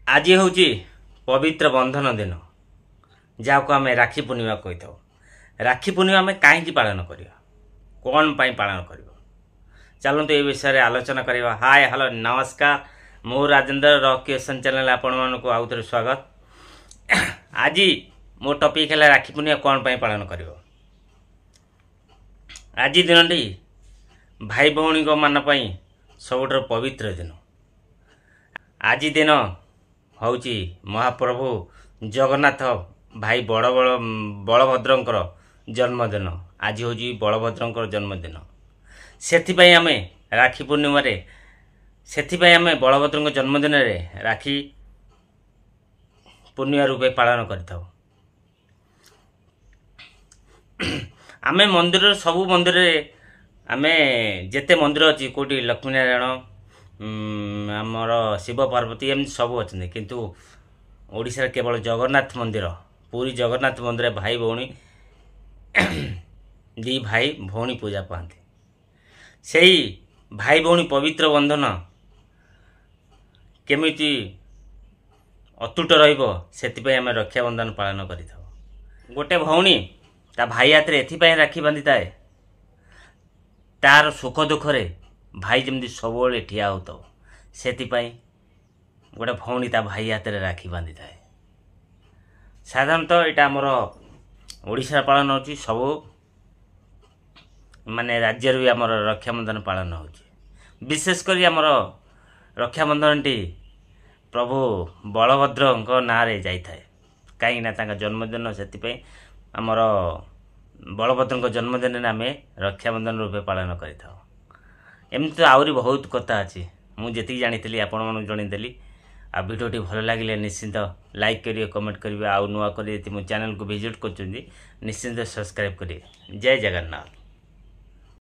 आज हूँ पवित्र बंधन दिन जहाँ को आम राखी पूर्णिमा कही था। राखी पूर्णिमा आम कहीं पालन करवा कौन पाई पालन कर चलते ये विषय में आलोचना करवा। हाय हेलो नमस्कार, मु राजेंद्र रॉक क्रिएशन चैनल आपण मानक आउ थे स्वागत। आज मो टॉपिक है राखी पूर्णिमा कौन पाई पालन कर। आज दिन टी भाई भौणी मान सबुठ पवित्र दिन। आज दिन हूँ महाप्रभु जगन्नाथ भाई बलभद्र जन्मदिन। आज हूँ बलभद्र जन्मदिन। से आम राखी पूर्णिमा से आम बलभद्र जन्मदिन रे राखी पूर्णिमा रूपे पालन कर। आम मंदिर सबू मंदिर आम जेते मंदिर अच्छी कौटी लक्ष्मीनारायण आमर शिव पार्वती एम सब अच्छा, किंतु ओडिशा केवल जगन्नाथ मंदिर पूरी जगन्नाथ मंदिर भाई भौणी दी भाई भौणी पूजा पाती। से भाई भौणी पवित्र बंधन केमिति अतुट रही आम रक्षाबंधन पालन कर। गोटे भौणी ता भाई हाथ में एथपाई राखी बांधि थाए तार सुख दुखरे भाई जमी सब ठिया हो से गोटे भौणी ता भाई हाथ में राखी बांधि थाए। साधारणतः यहाँ आमर ओडिशा पालन हो सबू माने राज्य भी आमर रक्षाबंधन पालन हो। विशेषकर आमर रक्षाबंधन टी प्रभु बलभद्र ना जाए कहीं जन्मदिन से आमर बलभद्र जन्मदिन आम रक्षाबंधन रूपे पालन करमती। तो आहरी बहुत कथा अच्छी मुझे जानी आपण मानक जनईदेली। आ भिडियोटी भल लगे निश्चिंत लाइक करिए, कमेंट करिए। आउ नुआ कर मो चैनल को विजिट कर निश्चिंत सब्सक्राइब करिए। जय जगन्नाथ।